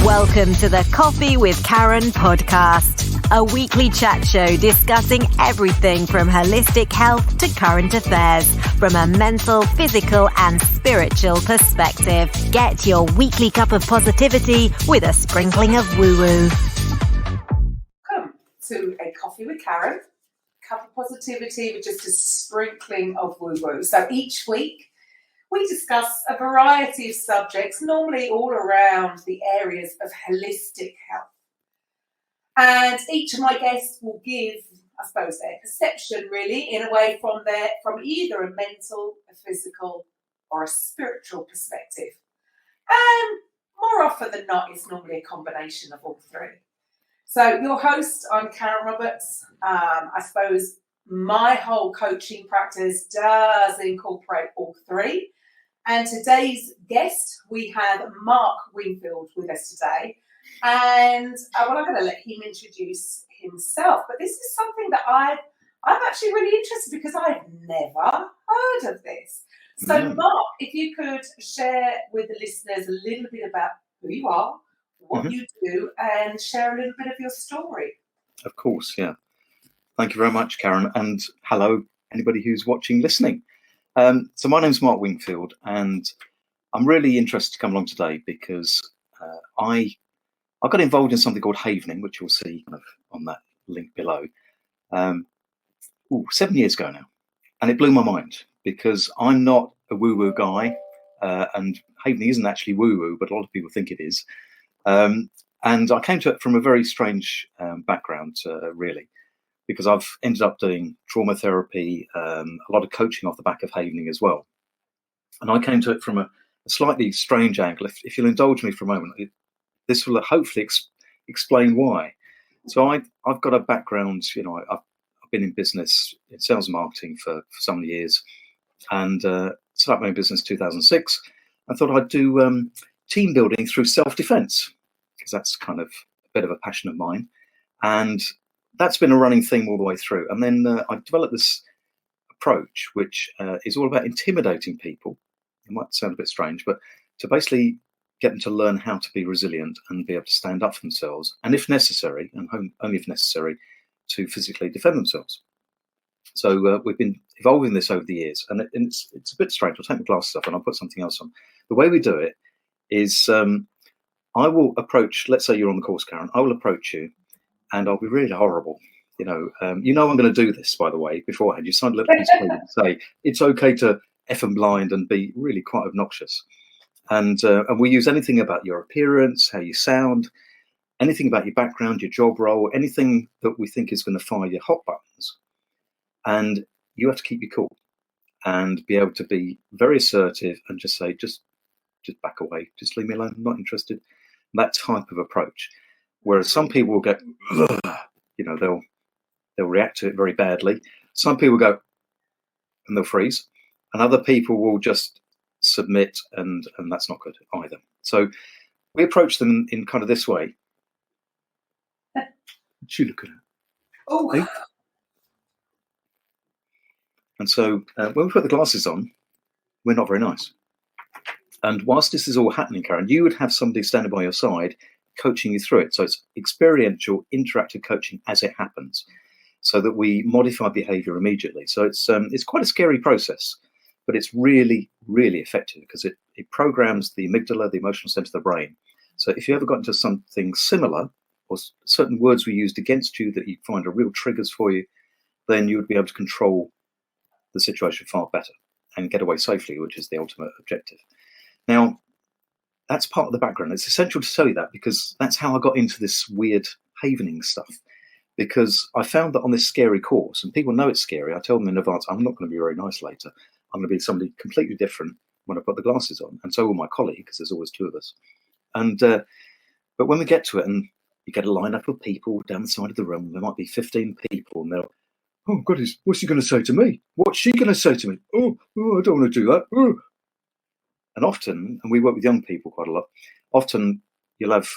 Welcome to the Coffee with Karen podcast, a weekly chat show discussing everything from holistic health to current affairs from a mental, physical and spiritual perspective. Get your weekly cup of positivity with a sprinkling of woo-woo. Welcome to a Coffee with Karen, cup of positivity with just a sprinkling of woo-woo. So each week, we discuss a variety of subjects, normally all around the areas of holistic health. And each of my guests will give, I suppose, their perception really in a way from either a mental, a physical, or a spiritual perspective. And more often than not, it's normally a combination of all three. So your host, I'm Karen Roberts. I suppose my whole coaching practice does incorporate all three. And today's guest, we have Mark Wingfield with us today. And I'm going to let him introduce himself. But this is something that I'm actually really interested because I've never heard of this. So Mark, if you could share with the listeners a little bit about who you are, what you do, and share a little bit of your story. Of course, yeah. Thank you very much, Karen. And hello, anybody who's watching, listening. So my name's Mark Wingfield, and I'm really interested to come along today because I got involved in something called havening, which you'll see kind of on that link below, 7 years ago now. And it blew my mind because I'm not a woo-woo guy, and havening isn't actually woo-woo, but a lot of people think it is. And I came to it from a very strange background, really. Because I've ended up doing trauma therapy, a lot of coaching off the back of havening as well. And I came to it from a slightly strange angle. If you'll indulge me for a moment, this will hopefully explain why. So I've got a background, I've been in business, in sales and marketing for some years, and set up my own business in 2006. I thought I'd do team building through self-defense, because that's kind of a bit of a passion of mine. And that's been a running theme all the way through. And then I developed this approach, which is all about intimidating people. It might sound a bit strange, but to basically get them to learn how to be resilient and be able to stand up for themselves. And if necessary, and only if necessary, to physically defend themselves. So we've been evolving this over the years. And it's a bit strange. I'll take my glasses off and I'll put something else on. The way we do it is I will approach, let's say you're on the course, Karen, I will approach you. And I'll be really horrible. I'm going to do this, by the way, beforehand. You sign a little piece of paper and say, it's okay to F and blind and be really quite obnoxious. And we use anything about your appearance, how you sound, anything about your background, your job role, anything that we think is going to fire your hot buttons. And you have to keep your cool and be able to be very assertive and just say, just back away, just leave me alone, I'm not interested. That type of approach. Whereas some people will go, they'll react to it very badly. Some people go and they'll freeze, and other people will just submit, and that's not good either. So we approach them in kind of this way. What you look at? Oh. Hey? And so when we put the glasses on, we're not very nice. And whilst this is all happening, Karen, you would have somebody standing by your side coaching you through it. So it's experiential, interactive coaching as it happens, so that we modify behavior immediately. So it's quite a scary process, but it's really, really effective because it programs the amygdala, the emotional center of the brain. So if you ever got into something similar, or certain words were used against you that you find are real triggers for you, then you would be able to control the situation far better and get away safely, which is the ultimate objective. Now, that's part of the background. It's essential to tell you that because that's how I got into this weird havening stuff. Because I found that on this scary course, and people know it's scary, I tell them in advance, I'm not going to be very nice later. I'm going to be somebody completely different when I put the glasses on. And so will my colleague, because there's always two of us. And but when we get to it, and you get a lineup of people down the side of the room, there might be 15 people, and they'll, oh, God, what's he going to say to me? What's she going to say to me? Oh, I don't want to do that. Oh. And often, and we work with young people quite a lot, often you'll have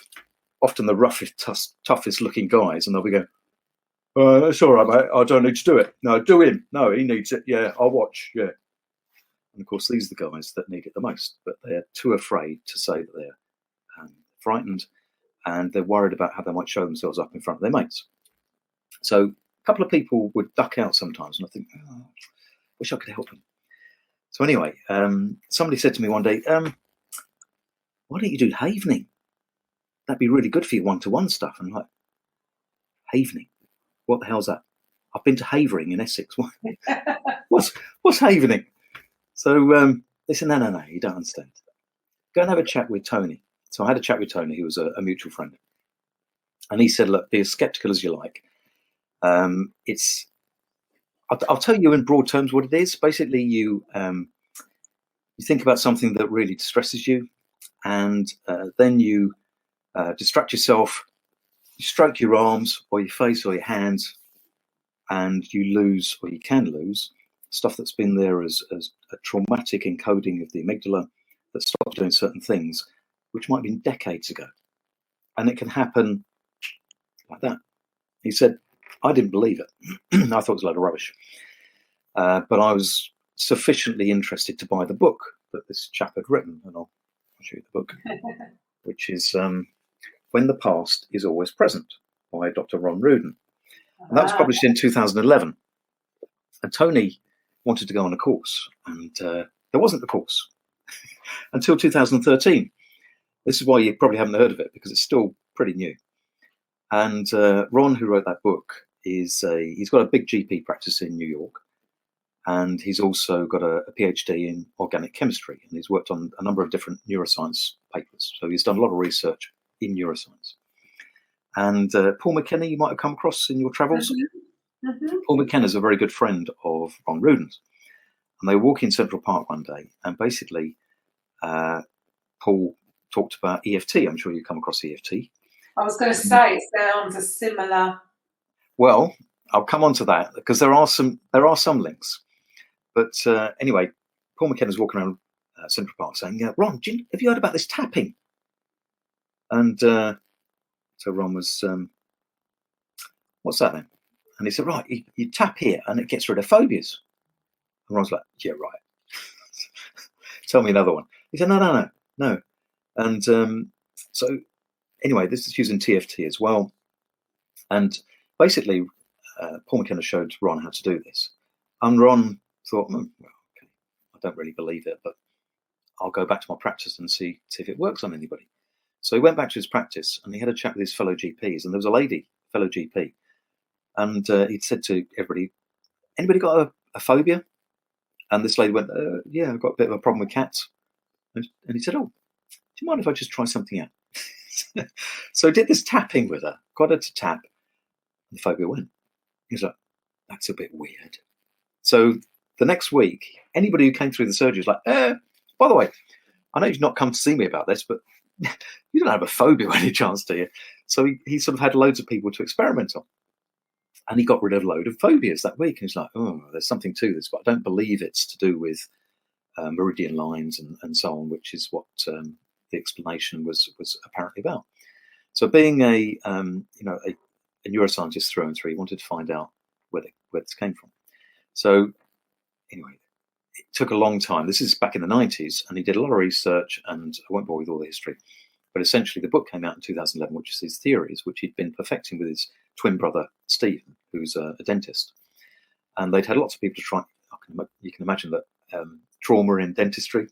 the roughest, toughest looking guys, and they'll be going, that's all right, mate. I don't need to do it. No, do him. No, he needs it. Yeah, I'll watch. Yeah. And of course, these are the guys that need it the most, but they're too afraid to say that they're frightened and they're worried about how they might show themselves up in front of their mates. So a couple of people would duck out sometimes, and I think, oh, wish I could help them. So anyway, somebody said to me one day, why don't you do havening? That'd be really good for your one-to-one stuff. And I'm like, havening? What the hell's that? I've been to Havering in Essex. What's havening? So they said, no, you don't understand. Go and have a chat with Tony. So I had a chat with Tony, who was a mutual friend. And he said, look, be as skeptical as you like. I'll tell you in broad terms what it is. Basically, you think about something that really distresses you, and then you distract yourself, you stroke your arms or your face or your hands, and you lose, or you can lose, stuff that's been there as a traumatic encoding of the amygdala that stops doing certain things, which might have been decades ago. And it can happen like that. He said, I didn't believe it. I thought it was a load of rubbish. But I was sufficiently interested to buy the book that this chap had written, and I'll show you the book, which is When the Past is Always Present by Dr. Ron Rudin. And that was published in 2011. And Tony wanted to go on a course, and there wasn't a course until 2013. This is why you probably haven't heard of it, because it's still pretty new. And Ron, who wrote that book, he's got a big GP practice in New York, and he's also got a PhD in organic chemistry, and he's worked on a number of different neuroscience papers. So he's done a lot of research in neuroscience. And Paul McKenna, you might have come across in your travels. Mm-hmm. Paul McKenna is a very good friend of Ron Rudin's. And they were walking in Central Park one day, and basically Paul talked about EFT. I'm sure you come across EFT. I was going to say it sounds a similar. Well, I'll come on to that, because there are some links. But anyway, Paul McKenna's walking around Central Park saying, Ron, have you heard about this tapping? And so Ron was, what's that then? And he said, right, you tap here and it gets rid of phobias. And Ron's like, yeah, right. Tell me another one. He said, no. And so anyway, this is using TFT as well. And basically, Paul McKenna showed Ron how to do this. And Ron thought, well, okay, I don't really believe it, but I'll go back to my practice and see if it works on anybody. So he went back to his practice and he had a chat with his fellow GPs. And there was a lady, fellow GP, and he'd said to everybody, anybody got a phobia? And this lady went, yeah, I've got a bit of a problem with cats. And he said, oh, do you mind if I just try something out? So I did this tapping with her, got her to tap, and the phobia went. He was like, that's a bit weird. So the next week, anybody who came through the surgery was like, by the way, I know you've not come to see me about this, but you don't have a phobia by any chance, do you? So he sort of had loads of people to experiment on. And he got rid of a load of phobias that week. And he's like, oh, there's something to this, but I don't believe it's to do with meridian lines and so on, which is what the explanation was apparently about. So being a neuroscientist through and through, he wanted to find out where this came from. So anyway, it took a long time. This is back in the 90s, and he did a lot of research, and I won't bore with all the history. But essentially, the book came out in 2011, which is his theories, which he'd been perfecting with his twin brother, Stephen, who's a dentist. And they'd had lots of people to try. You can imagine that trauma in dentistry.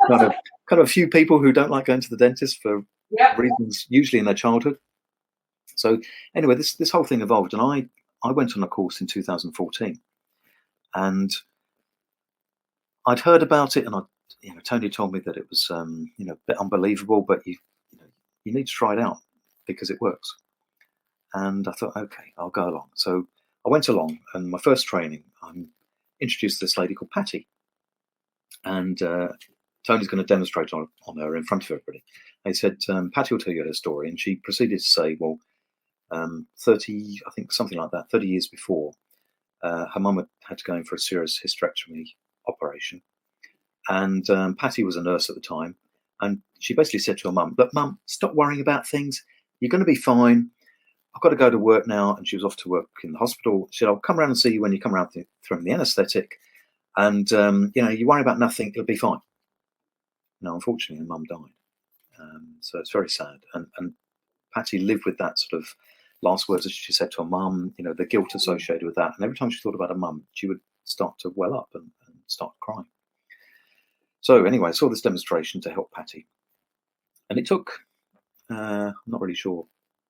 kind of a few people who don't like going to the dentist for reasons usually in their childhood. So anyway, this whole thing evolved, and I went on a course in 2014, and I'd heard about it, and Tony told me that it was a bit unbelievable, but you need to try it out because it works. And I thought, okay, I'll go along. So I went along, and my first training, I'm introduced to this lady called Patty, and Tony's going to demonstrate on her in front of everybody. And he said, Patty will tell you her story, and she proceeded to say, well, 30, I think something like that, 30 years before, her mum had to go in for a serious hysterectomy operation. And Patty was a nurse at the time, and she basically said to her mum, look, Mum, stop worrying about things. You're going to be fine. I've got to go to work now. And she was off to work in the hospital. She said, I'll come around and see you when you come around throwing the anaesthetic. And, you worry about nothing. It'll be fine. No, unfortunately, her mum died. So it's very sad. And Patty lived with that sort of last words that she said to her mum, the guilt associated with that. And every time she thought about her mum, she would start to well up and start crying. So anyway, I saw this demonstration to help Patty. And it took, I'm not really sure,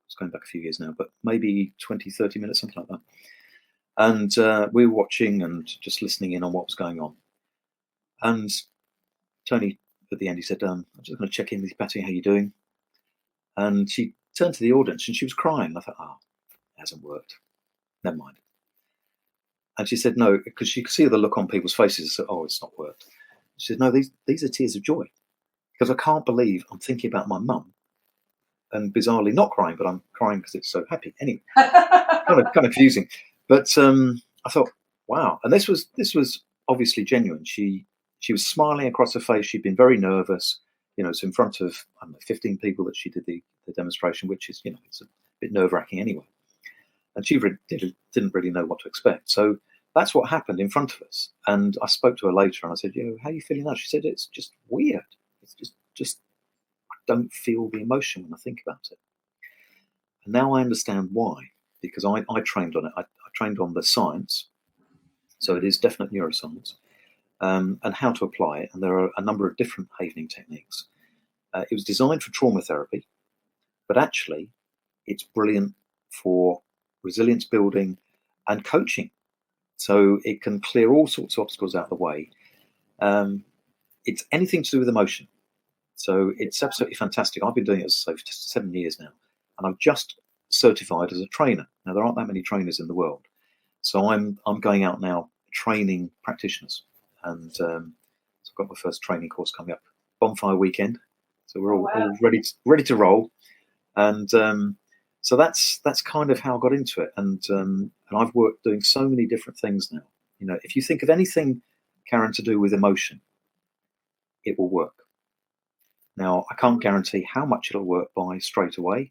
it's going back a few years now, but maybe 20, 30 minutes, something like that. And we were watching and just listening in on what was going on. And Tony, at the end, he said, I'm just going to check in with you, Patty, how you doing? And she turned to the audience and she was crying. I thought, it hasn't worked. Never mind. And she said, no, because she could see the look on people's faces. So, it's not worked. She said, no, these are tears of joy. Because I can't believe I'm thinking about my mum and bizarrely not crying, but I'm crying because it's so happy. Anyway, kind of confusing. But I thought, wow. And this was obviously genuine. She was smiling across her face. She'd been very nervous. It's in front of 15 people that she did the demonstration, which is it's a bit nerve-wracking anyway. And she didn't really know what to expect. So that's what happened in front of us. And I spoke to her later and I said, how are you feeling now? She said, it's just weird. It's just I don't feel the emotion when I think about it. And now I understand why, because I trained on it. I trained on the science. So it is definite neuroscience. And how to apply it. And there are a number of different havening techniques. It was designed for trauma therapy, but actually it's brilliant for resilience building and coaching. So it can clear all sorts of obstacles out of the way. It's anything to do with emotion. So it's absolutely fantastic. I've been doing it, as I say, for 7 years now. And I've just certified as a trainer. Now, there aren't that many trainers in the world. So I'm going out now training practitioners. And so I've got my first training course coming up, Bonfire Weekend. So we're all ready to roll. And so that's kind of how I got into it. And I've worked doing so many different things now. If you think of anything, Karen, to do with emotion, it will work. Now, I can't guarantee how much it'll work by straight away.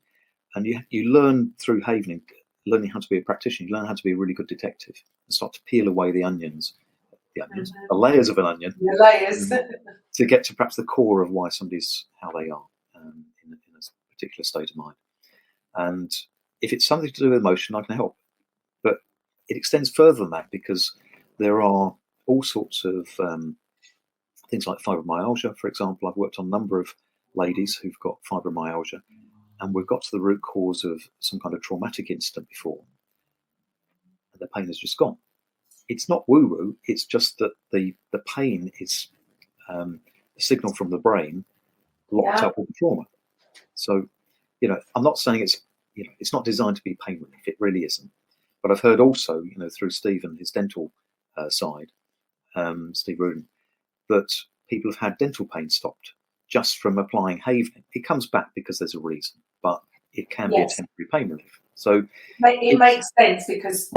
And you learn through havening, learning how to be a practitioner, you learn how to be a really good detective and start to peel away the the layers of an onion, to get to perhaps the core of why somebody's how they are in a particular state of mind. And if it's something to do with emotion, I can help. But it extends further than that, because there are all sorts of things like fibromyalgia, for example. I've worked on a number of ladies who've got fibromyalgia, and we've got to the root cause of some kind of traumatic incident before, and the pain has just gone. It's not woo-woo, it's just that the pain is a signal from the brain locked up with the trauma. So, I'm not saying it's not designed to be pain relief, it really isn't. But I've heard also, through Steve and his dental side, Steve Rudin, that people have had dental pain stopped just from applying havening. It comes back because there's a reason, but it can be a temporary pain relief. So it makes sense, because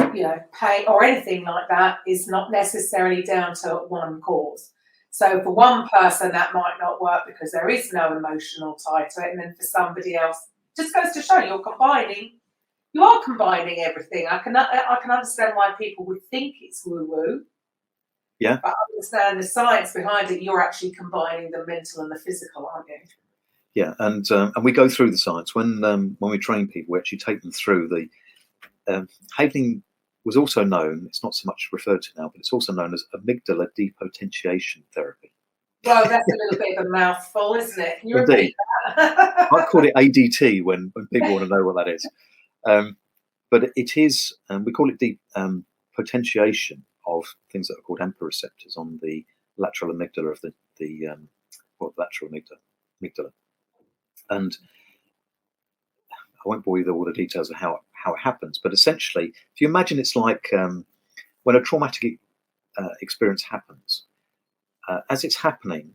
pain or anything like that is not necessarily down to one cause. So for one person that might not work because there is no emotional tie to it, and then for somebody else, just goes to show you are combining everything. I can understand why people would think it's woo-woo. Yeah. But I understand the science behind it. You're actually combining the mental and the physical, aren't you? Yeah, and we go through the science when we train people. We actually take them through the havening. Was also known, it's not so much referred to now, but it's also known as amygdala depotentiation therapy. Well, that's a little bit of a mouthful, isn't it? Can you Indeed. repeat that? I call it ADT when people want to know what that is. But it is, we call it potentiation of things that are called AMPA receptors on the lateral amygdala of the lateral amygdala. And I won't bore you with all the details of how it happens, but essentially, if you imagine it's like when a traumatic experience happens, as it's happening,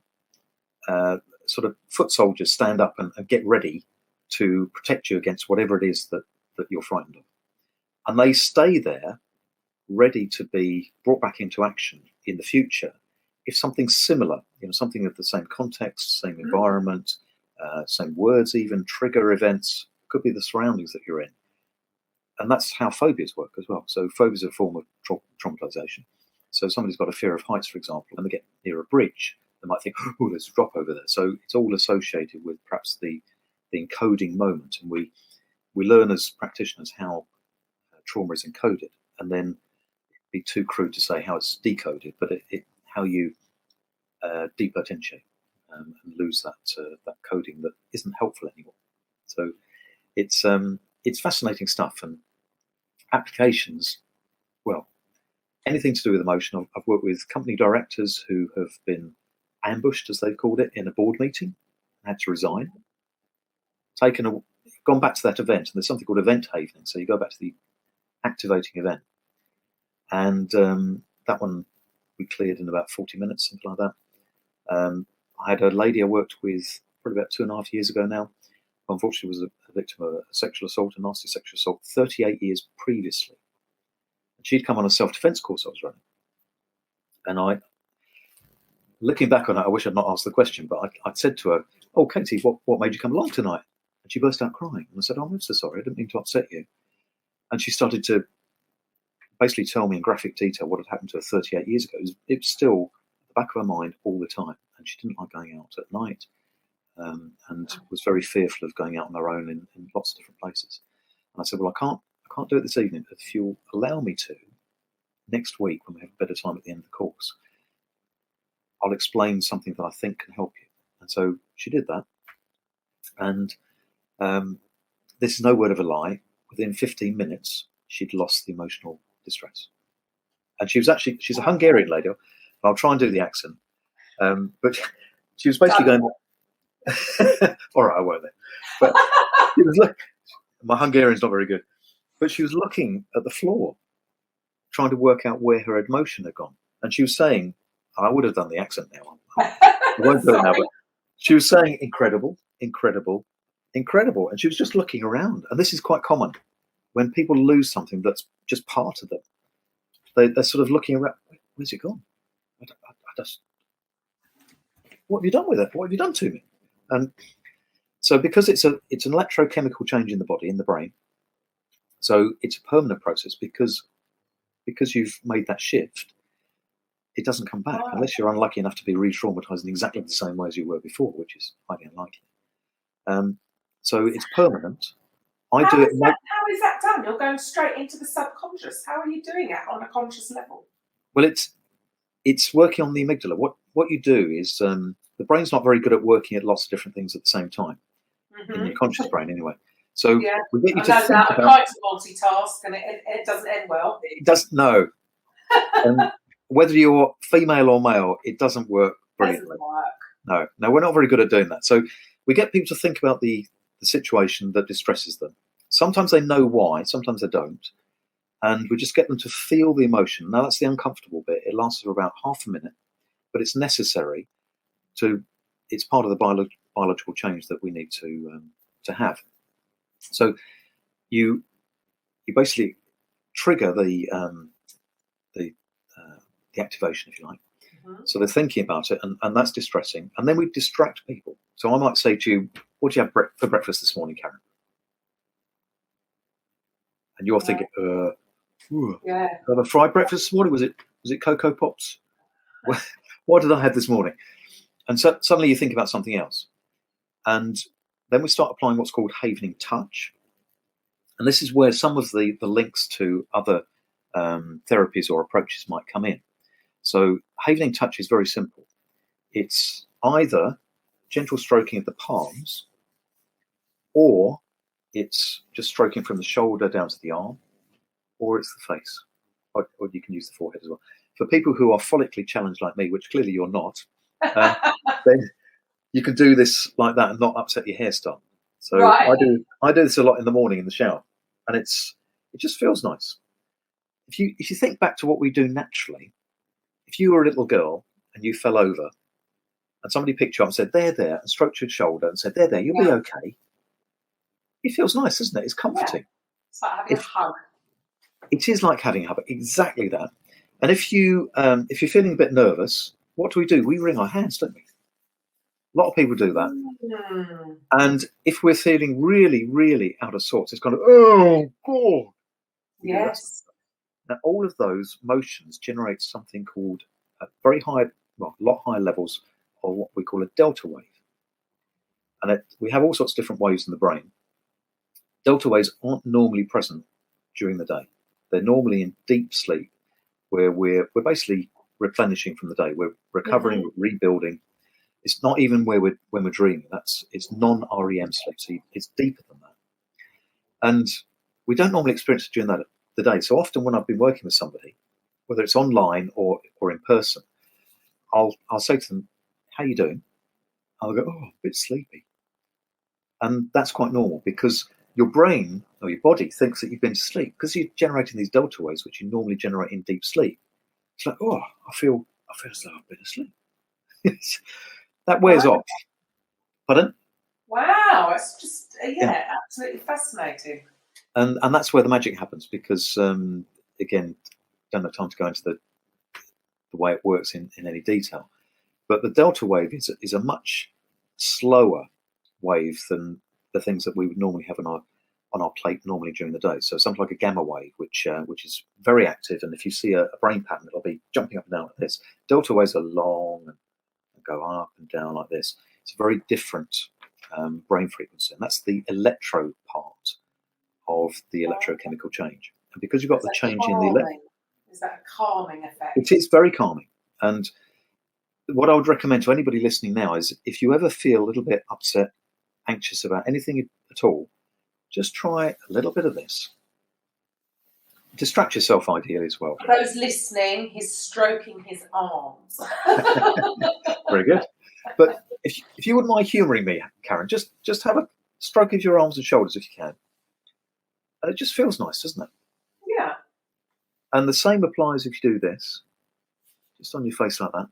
sort of foot soldiers stand up and get ready to protect you against whatever it is that you're frightened of. And they stay there ready to be brought back into action in the future if something similar, something of the same context, same environment, same words, even trigger events, could be the surroundings that you're in. And that's how phobias work as well. So phobias are a form of traumatization. So somebody's got a fear of heights, for example, and they get near a bridge, they might think, oh, there's a drop over there. So it's all associated with perhaps the encoding moment. And we learn as practitioners how trauma is encoded, and then it'd be too crude to say how it's decoded, but how you depotentiate and lose that coding that isn't helpful anymore. So it's fascinating stuff, and applications, well, anything to do with emotion. I've worked with company directors who have been ambushed, as they've called it, in a board meeting, had to resign, gone back to that event, and there's something called event havening. So you go back to the activating event, and that one we cleared in about 40 minutes, something like that. I had a lady I worked with probably about 2.5 years ago now, who unfortunately was a victim of a sexual assault, a nasty sexual assault, 38 years previously. And she'd come on a self-defense course I was running. And looking back on it, I wish I'd not asked the question, but I'd said to her, oh, Katie, what made you come along tonight? And she burst out crying. And I said, oh, I'm so sorry, I didn't mean to upset you. And she started to basically tell me in graphic detail what had happened to her 38 years ago. It was still at the back of her mind all the time. And she didn't like going out at night, and was very fearful of going out on her own in lots of different places. And I said, well, I can't do it this evening, but if you'll allow me to, next week when we have a better time at the end of the course, I'll explain something that I think can help you. And so she did that. And this is no word of a lie. Within 15 minutes, she'd lost the emotional distress. And she's a Hungarian lady. I'll try and do the accent. But she was basically going, all right, I won't then. But she was my Hungarian's not very good. But she was looking at the floor, trying to work out where her emotion had gone. And she was saying, I would have done the accent now. I won't do it now, but she was saying incredible, incredible, incredible. And she was just looking around. And this is quite common. When people lose something that's just part of them, they're sort of looking around, where's it gone? What have you done with it? What have you done to me? And so because it's an electrochemical change in the body, in the brain, so it's a permanent process because you've made that shift, it doesn't come back unless you're unlucky enough to be re-traumatized in exactly the same way as you were before, which is highly unlikely. So it's permanent. How is that done? You're going straight into the subconscious. How are you doing it on a conscious level? Well, it's working on the amygdala. What you do is the brain's not very good at working at lots of different things at the same time, in your conscious brain anyway. So we get you to think about... I like to multitask, and it doesn't end well. It doesn't, no. Whether you're female or male, it doesn't work brilliantly. No, we're not very good at doing that. So we get people to think about the situation that distresses them. Sometimes they know why, sometimes they don't. And we just get them to feel the emotion. Now, that's the uncomfortable bit. It lasts for about half a minute, but it's necessary it's part of the biological change that we need to have. So you basically trigger the activation, if you like. Mm-hmm. So they're thinking about it, and that's distressing. And then we distract people. So I might say to you, what do you have for breakfast this morning, Karen? And you're thinking, had a fried breakfast this morning? Was it Cocoa Pops? What did I have this morning? And so suddenly you think about something else. And then we start applying what's called havening touch. And this is where some of the links to other therapies or approaches might come in. So havening touch is very simple. It's either gentle stroking of the palms, or it's just stroking from the shoulder down to the arm, or it's the face, or you can use the forehead as well. For people who are follically challenged like me, which clearly you're not, then you can do this like that and not upset your hairstyle. So right. I do this a lot in the morning in the shower, and it just feels nice. If you think back to what we do naturally, if you were a little girl and you fell over, and somebody picked you up and said, there, and stroked your shoulder and said, there, you'll be okay. It feels nice, doesn't it? It's comforting. Yeah. It's like having a hug. It is like having a hug, exactly that. And if you're feeling a bit nervous, what do? We wring our hands, don't we? A lot of people do that. Mm. And if we're feeling really, really out of sorts, it's kind of, oh, God. Yes. Now, all of those motions generate something called a lot higher levels of what we call a delta wave. And we have all sorts of different waves in the brain. Delta waves aren't normally present during the day. They're normally in deep sleep, where we're basically replenishing from the day. We're recovering, we're rebuilding. It's not even when we're dreaming. It's non-REM sleep, so it's deeper than that. And we don't normally experience it during the day. So often when I've been working with somebody, whether it's online or in person, I'll say to them, "How you doing?" I'll go, "Oh, a bit sleepy." And that's quite normal, because your brain or your body thinks that you've been to sleep, because you're generating these delta waves, which you normally generate in deep sleep. It's like, "Oh, I feel as though I've been asleep." That wears off. Pardon? Wow, it's just absolutely fascinating. And that's where the magic happens, because again, don't have time to go into the way it works in any detail. But the delta wave is a much slower wave than the things that we would normally have on our plate normally during the day. So something like a gamma wave, which is very active, and if you see a brain pattern, it'll be jumping up and down like this. Delta waves are long and go up and down like this. It's a very different brain frequency, and that's the electro part of the electrochemical change. And because you've got the change in the is that a calming effect? It is very calming. And what I would recommend to anybody listening now is, if you ever feel a little bit upset, anxious about anything at all, just try a little bit of this. Distract yourself, ideally, as well. For those listening, he's stroking his arms. Very good. But if you wouldn't mind humouring me, Karen, just have a stroke of your arms and shoulders if you can. And it just feels nice, doesn't it? Yeah. And the same applies if you do this, just on your face like that.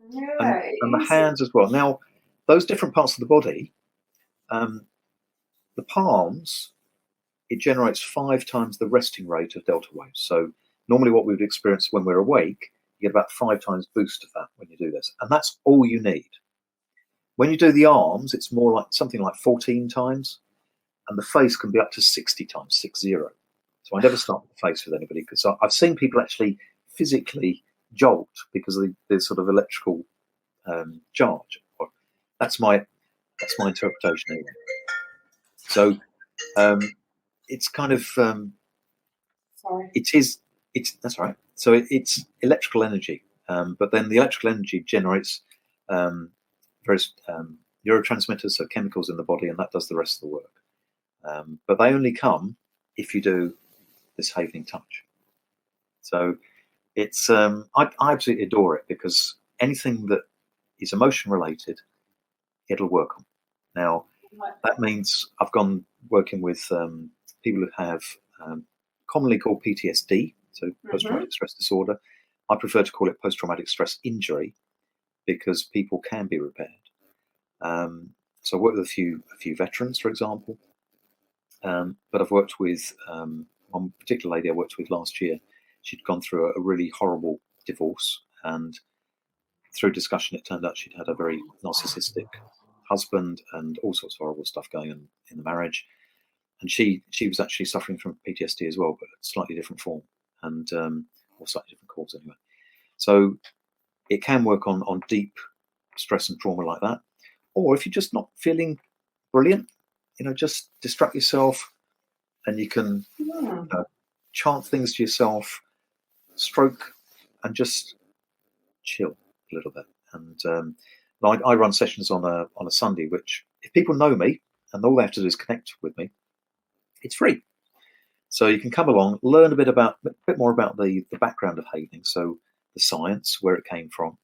Yeah. And the hands as well. Now, those different parts of the body, the palms, it generates 5 times the resting rate of delta waves. So normally what we would experience when we're awake, you get about 5 times boost of that when you do this. And that's all you need. When you do the arms, it's more like something like 14 times. And the face can be up to 60 times, 60. So I never start with the face with anybody, because I've seen people actually physically jolt because of the sort of electrical charge. That's my interpretation anyway. So it's kind of sorry. It's that's all right. So it's electrical energy, but then the electrical energy generates various neurotransmitters, so chemicals in the body, and that does the rest of the work. But they only come if you do this Havening touch. So it's I absolutely adore it, because anything that is emotion related, it'll work on. Now, that means I've gone working with people who have commonly called PTSD, so post-traumatic stress disorder. I prefer to call it post-traumatic stress injury, because people can be repaired. So I work with a few veterans, for example. But I've worked with one particular lady I worked with last year. She'd gone through a really horrible divorce, and through discussion, it turned out she'd had a very narcissistic husband and all sorts of horrible stuff going on in the marriage. And she was actually suffering from PTSD as well, but a slightly different form, and or slightly different cause anyway. So it can work on deep stress and trauma like that. Or if you're just not feeling brilliant, just distract yourself, and you can chant things to yourself, stroke, and just chill a little bit. And I run sessions on a Sunday, which, if people know me and all they have to do is connect with me, it's free. So you can come along, learn a bit more about the background of Havening, so the science, where it came from,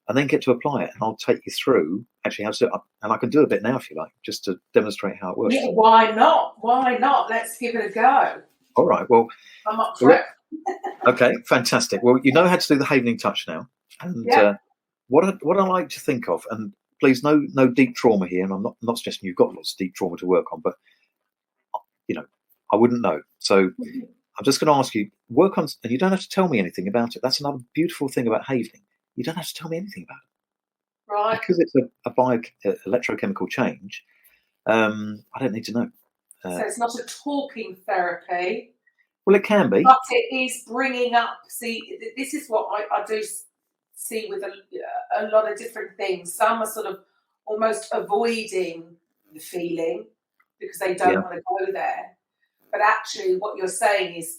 and then get to apply it. And I'll take you through actually how to do it. And I can do a bit now if you like, just to demonstrate how it works. Yeah, why not? Why not? Let's give it a go. All right. Well, I'm up for it. Okay, fantastic. Well, you know how to do the Havening touch now. And what I like to think of, and please, no deep trauma here, and I'm not suggesting you've got lots of deep trauma to work on, but I wouldn't know. So I'm just going to ask you, work on, and you don't have to tell me anything about it. That's another beautiful thing about Havening. You don't have to tell me anything about it. Right. Because it's a electrochemical change, I don't need to know. So it's not a talking therapy. Well, it can be. But it is bringing up, see, this is what I do see with a lot of different things. Some are sort of almost avoiding the feeling because they don't want to go there. But actually, what you're saying is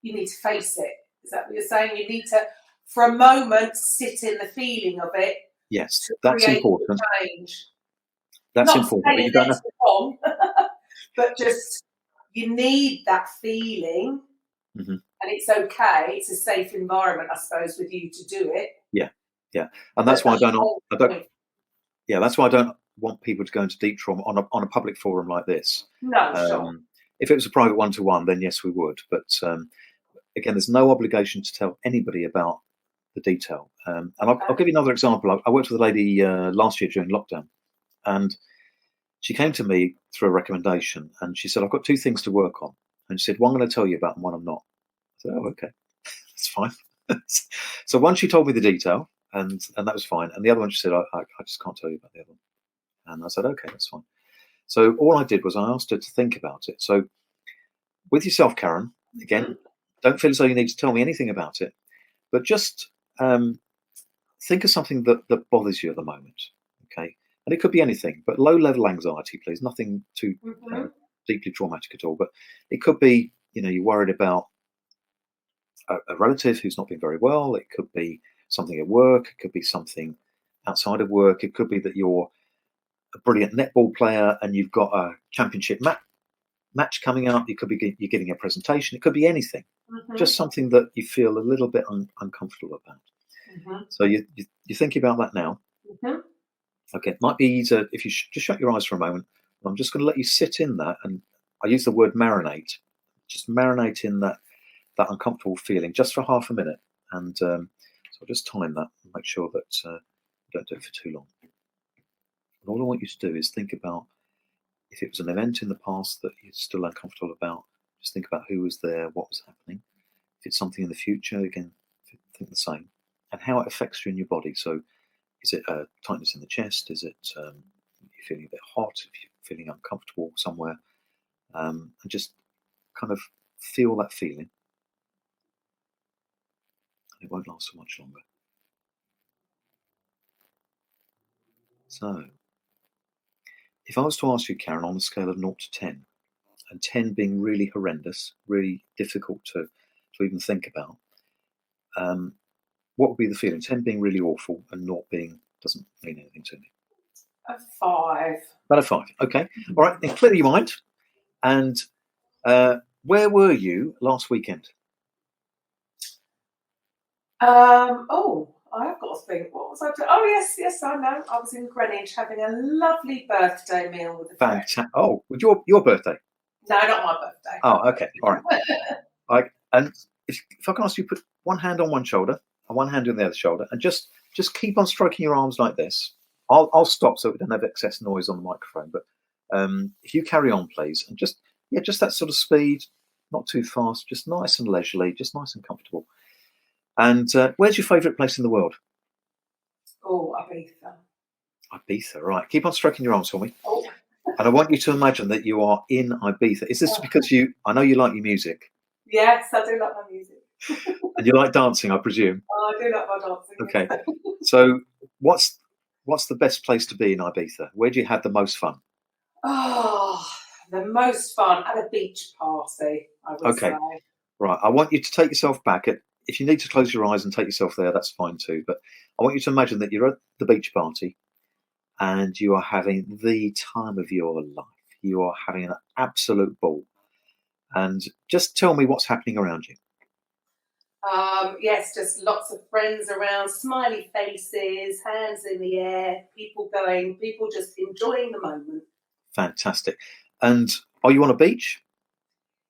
you need to face it. Is that what you're saying? You need to, for a moment, sit in the feeling of it. Yes, to that's create important. Change. That's Not important. But you don't have. wrong, but just you need that feeling, Mm-hmm. and it's okay. It's a safe environment, I suppose, with you to do it. Yeah, and that's why I don't. Yeah, that's why I don't want people to go into deep trauma on a public forum like this. No, sure. If it was a private one-to-one, then yes, we would. But again, there's no obligation to tell anybody about the detail. And I'll give you another example. I worked with a lady last year during lockdown, and she came to me through a recommendation, and she said, I've got two things to work on. And she said, one I'm going to tell you about and one I'm not. I said, oh, okay, that's fine. So one, she told me the detail, and that was fine. And the other one, she said, I just can't tell you about the other one. And I said, okay, that's fine. So all I did was I asked her to think about it. So with yourself, Karen, again, don't feel as though you need to tell me anything about it, but just think of something that bothers you at the moment, okay? And it could be anything, but low-level anxiety, please. Nothing too deeply traumatic at all. But it could be, you're worried about a relative who's not been very well. It could be something at work. It could be something outside of work. It could be that you're a brilliant netball player and you've got a championship match coming up. It could be you're giving a presentation. It could be anything. Just something that you feel a little bit uncomfortable about. So you're thinking about that now. Okay, it might be easier if you just shut your eyes for a moment. I'm just going to let you sit in that, and I use the word marinate. Just marinate in that uncomfortable feeling just for half a minute, and so I'll just time that and make sure that you don't do it for too long. And all I want you to do is think about if it was an event in the past that you're still uncomfortable about. Just think about who was there, what was happening. If it's something in the future, again, think the same, and how it affects you in your body. So, is it tightness in the chest? Is it you're feeling a bit hot? If you're feeling uncomfortable somewhere, and just kind of feel that feeling. It won't last so much longer. So, if I was to ask you, Karen, on a scale of 0 to 10, and 10 being really horrendous, really difficult to even think about, what would be the feeling? 10 being really awful and 0 being doesn't mean anything to me. A 5. About a 5. Okay. All right. Then clear your mind. And where were you last weekend? I've got to think. What was I doing? Oh, yes, I know. I was in Greenwich having a lovely birthday meal with a friend. Fantastic. Oh, with your birthday? No, not my birthday. Oh, okay. All right. And if I can ask you, put one hand on one shoulder and one hand on the other shoulder, and just keep on stroking your arms like this. I'll stop so we don't have excess noise on the microphone. But if you carry on, please, and just that sort of speed, not too fast, just nice and leisurely, just nice and comfortable. And where's your favourite place in the world? Oh, Ibiza. Ibiza, right. Keep on stroking your arms for me. Oh. And I want you to imagine that you are in Ibiza. Is this because I know you like your music? Yes, I do like my music. And you like dancing, I presume? Oh, I do like my dancing. Okay. So what's the best place to be in Ibiza? Where do you have the most fun? Oh, the most fun at a beach party, I would say. Right. I want you to take yourself back. If you need to close your eyes and take yourself there, that's fine too. But I want you to imagine that you're at the beach party and you are having the time of your life. You are having an absolute ball. And just tell me what's happening around you. Yes, just lots of friends around, smiley faces, hands in the air, people just enjoying the moment. Fantastic. And are you on a beach?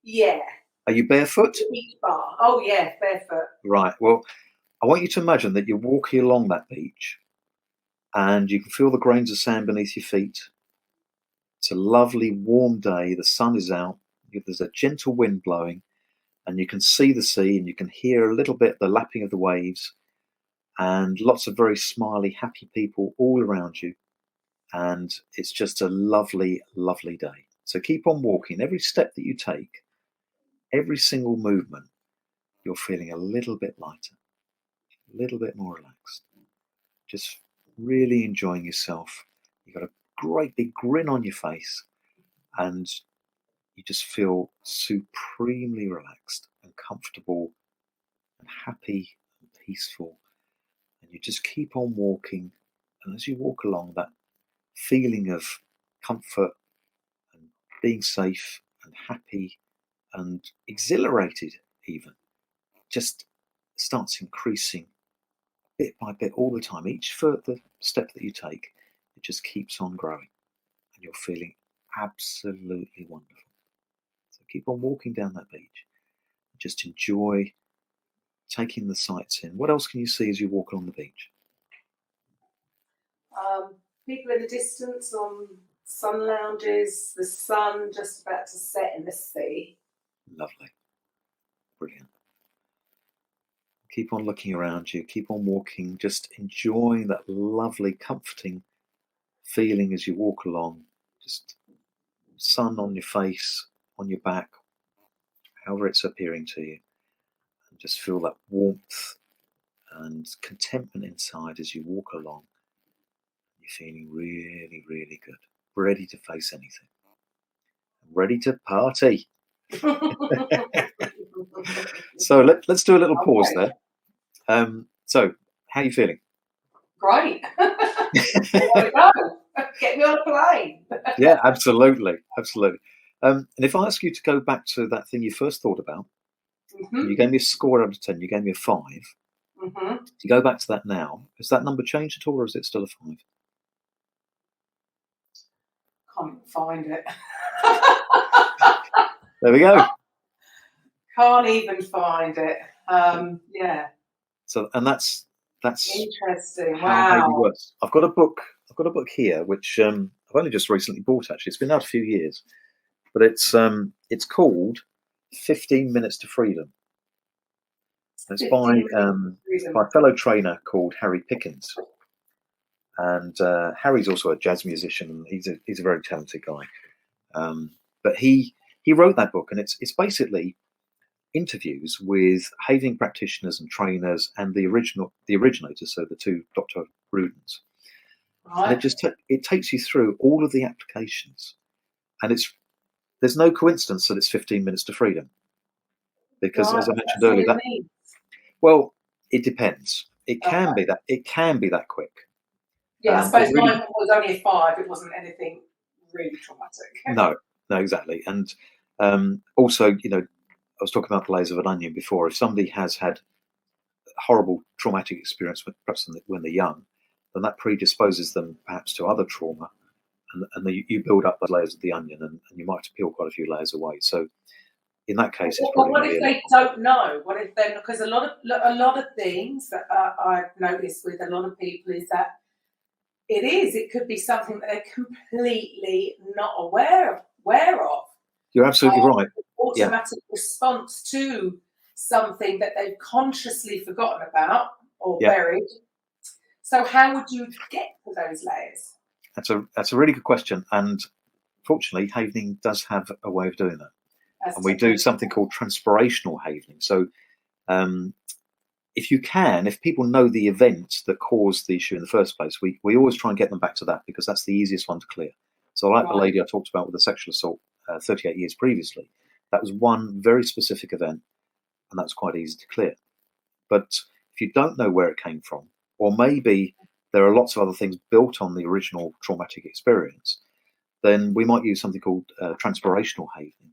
Yeah. Are you barefoot? Beach bar. Oh, yeah, barefoot. Right. Well, I want you to imagine that you're walking along that beach and you can feel the grains of sand beneath your feet. It's a lovely, warm day. The sun is out. There's a gentle wind blowing and you can see the sea and you can hear a little bit the lapping of the waves and lots of very smiley, happy people all around you. And it's just a lovely, lovely day. So keep on walking. Every step that you take, every single movement, you're feeling a little bit lighter, a little bit more relaxed. Just really enjoying yourself. You've got a great big grin on your face, and you just feel supremely relaxed and comfortable and happy and peaceful. And you just keep on walking. And as you walk along, that feeling of comfort and being safe and happy and exhilarated even just starts increasing bit by bit all the time. Each further step that you take, it just keeps on growing, and you're feeling absolutely wonderful. So keep on walking down that beach. Just enjoy taking the sights in. What else can you see as you walk along the beach? People in the distance on sun lounges, the sun just about to set in the sea. Lovely. Brilliant. Keep on looking around you. Keep on walking. Just enjoying that lovely, comforting feeling as you walk along. Just sun on your face, on your back, however it's appearing to you. And just feel that warmth and contentment inside as you walk along. You're feeling really, really good. Ready to face anything. Ready to party. So let's do a little pause there. So how are you feeling? Great. I want to go. Get me on a plane. Yeah, absolutely. And if I ask you to go back to that thing you first thought about, you gave me a score out of 10, you gave me a 5. To go back to that now, has that number changed at all, or is it still a 5? Can't find it. There we go. Can't even find it. Yeah. So, and that's Interesting. how Hayley Wow. works. I've got a book here which I've only just recently bought. Actually, it's been out a few years, but it's called 15 Minutes to Freedom. It's by a fellow trainer called Harry Pickens, and Harry's also a jazz musician, and he's a very talented guy. But he wrote that book, and it's basically interviews with Having practitioners and trainers and the originators, so the two Dr. Rudens. Right. And it takes you through all of the applications, and there's no coincidence that it's 15 minutes to freedom, because as I mentioned earlier, well, it depends. It can be that quick. Yeah, I suppose mine was only a 5. It wasn't anything really traumatic. No, exactly. And also, I was talking about the layers of an onion before. If somebody has had a horrible traumatic experience, perhaps when they're young, then that predisposes them perhaps to other trauma, and you build up the layers of the onion, and you might have to peel quite a few layers away. So in that case, it's probably. What if they don't know? What if then? Because a lot of things that I've noticed with a lot of people is that it could be something that they're completely not aware of. You're absolutely right. Automatic response to something that they've consciously forgotten about or buried. So how would you get to those layers? That's a really good question, and fortunately, havening does have a way of doing that. And we do something called transpirational havening. So if people know the event that caused the issue in the first place, we always try and get them back to that, because that's the easiest one to clear. So like the lady I talked about with the sexual assault 38 years previously, that was one very specific event, and that's quite easy to clear. But if you don't know where it came from, or maybe there are lots of other things built on the original traumatic experience, then we might use something called transpirational havening.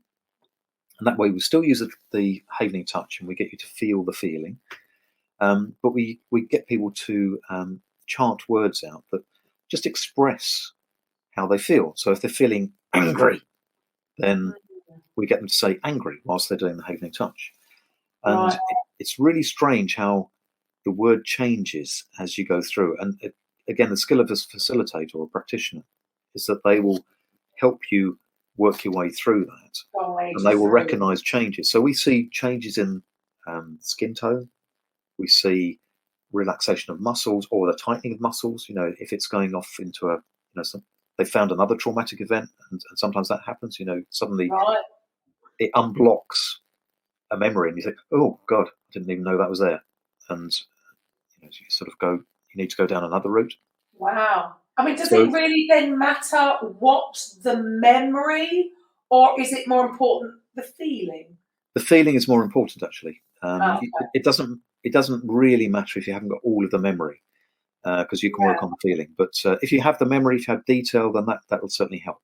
And that way we still use the havening touch, and we get you to feel the feeling. But we get people to chant words out that just express how they feel. So if they're feeling angry, then we get them to say angry whilst they're doing the havening touch. And it's really strange how the word changes as you go through. And again, the skill of a facilitator or a practitioner is that they will help you work your way through that, and they will recognize changes. So we see changes in skin tone. We see relaxation of muscles or the tightening of muscles. If it's going off into they found another traumatic event, and sometimes that happens. Suddenly it unblocks a memory, and you think, "Oh God, I didn't even know that was there." And you sort of go. You need to go down another route. Wow. I mean, does So- it really then matter what the memory, or is it more important the feeling? The feeling is more important, actually. Okay. It doesn't really matter if you haven't got all of the memory, because you can work on the feeling. But if you have the memory, if you have detail, then that will certainly help.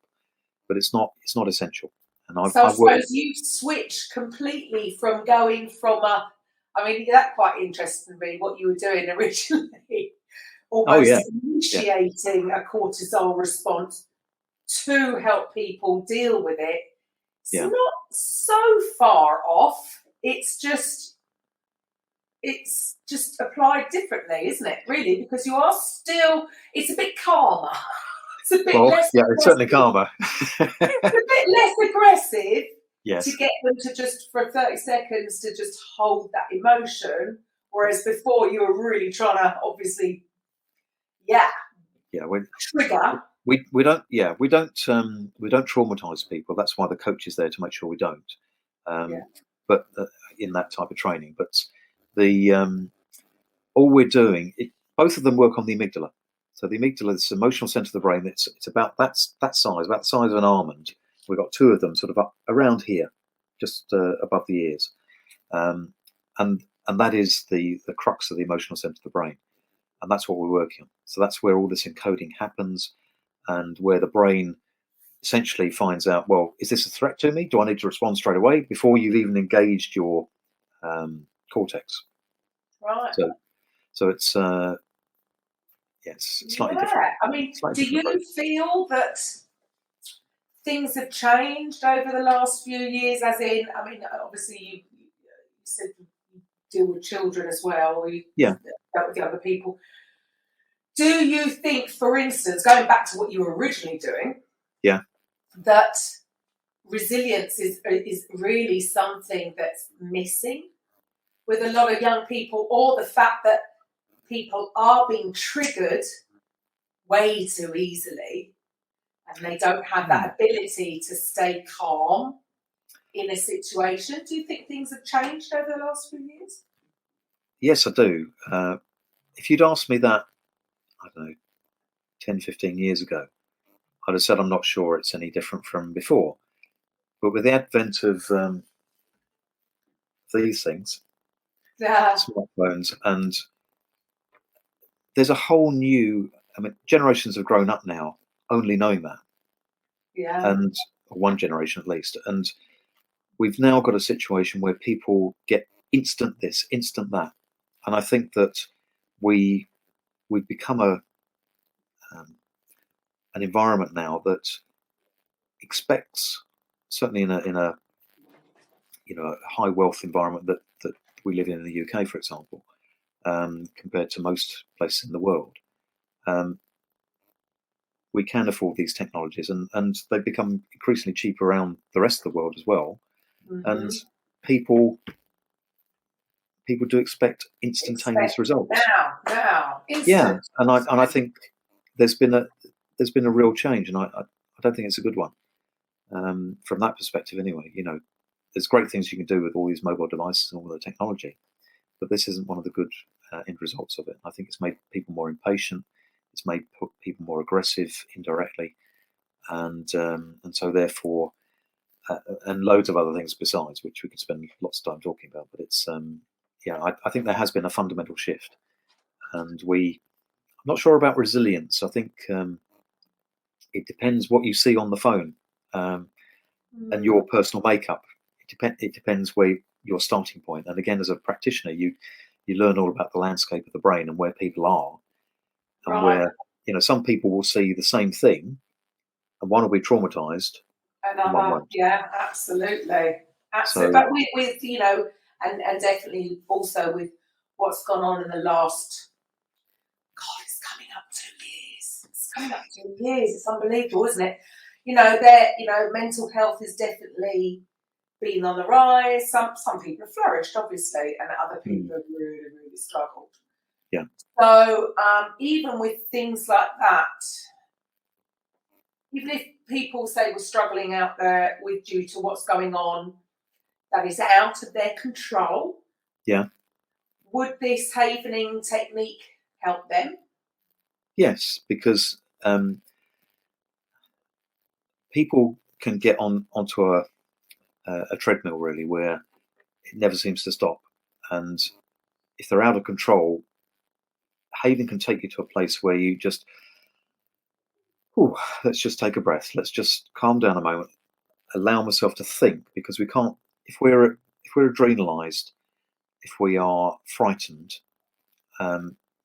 But it's not essential. And So I suppose you switched completely from going from I mean, that's quite interesting to me, what you were doing originally, almost initiating a cortisol response to help people deal with it. It's not so far off. It's just applied differently, isn't it? Really, because you are still. It's a bit calmer. It's a bit less. Yeah, it's certainly calmer. It's a bit less aggressive. Yes. To get them to just for 30 seconds to just hold that emotion, whereas before you were really trying to obviously, trigger. We don't traumatize people. That's why the coach is there, to make sure we don't. But in that type of training, but the all we're doing, both of them work on the amygdala. So the amygdala is the emotional center of the brain. It's about that size, about the size of an almond. We've got two of them sort of up around here, just above the ears, and that is the crux of the emotional center of the brain, and that's what we're working on. So that's where all this encoding happens, and where the brain essentially finds out, well, is this a threat to me? Do I need to respond straight away before you've even engaged your cortex? Right. So it's slightly different. I mean, do you feel that things have changed over the last few years? As in, I mean, obviously you said you deal with children as well, or you dealt with the other people. Do you think, for instance, going back to what you were originally doing, that resilience is really something that's missing with a lot of young people, or the fact that people are being triggered way too easily and they don't have that ability to stay calm in a situation? Do you think things have changed over the last few years? Yes, I do. If you'd asked me that, I don't know, 10, 15 years ago, I'd have said I'm not sure it's any different from before. But with the advent of these things, smartphones, and there's a whole new, I mean, generations have grown up now only knowing that. And one generation at least. And we've now got a situation where people get instant this, instant that. And I think that we've become an environment now that expects, certainly in a high wealth environment that we live in the UK, for example, compared to most places in the world, we can afford these technologies, and they become increasingly cheap around the rest of the world as well. And people do expect instantaneous results now. Yeah, and I think there's been a real change, and I don't think it's a good one from that perspective anyway. You know, there's great things you can do with all these mobile devices and all the technology, but this isn't one of the good end results of it. I think it's made people more impatient. It's made people more aggressive indirectly, and so therefore, and loads of other things besides, which we could spend lots of time talking about. But it's I think there has been a fundamental shift, and I'm not sure about resilience. I think it depends what you see on the phone and your personal makeup. It depends where your starting point. And again, as a practitioner, you learn all about the landscape of the brain and where people are. And where, some people will see the same thing, and one will be traumatized, and one won't. Yeah, absolutely. So, but with and definitely also with what's gone on in the last, God, it's coming up 2 years. It's coming up 2 years. It's unbelievable, isn't it? Mental health has definitely been on the rise. Some people have flourished, obviously, and other people have really, really struggled. Yeah. So even with things like that, even if people say we're struggling out there due to what's going on that is out of their control, would this havening technique help them? Yes, because people can get onto a treadmill really where it never seems to stop, and if they're out of control, having can take you to a place where you just, let's just take a breath, let's just calm down a moment, allow myself to think, because we can't, if we're adrenalized, if we are frightened,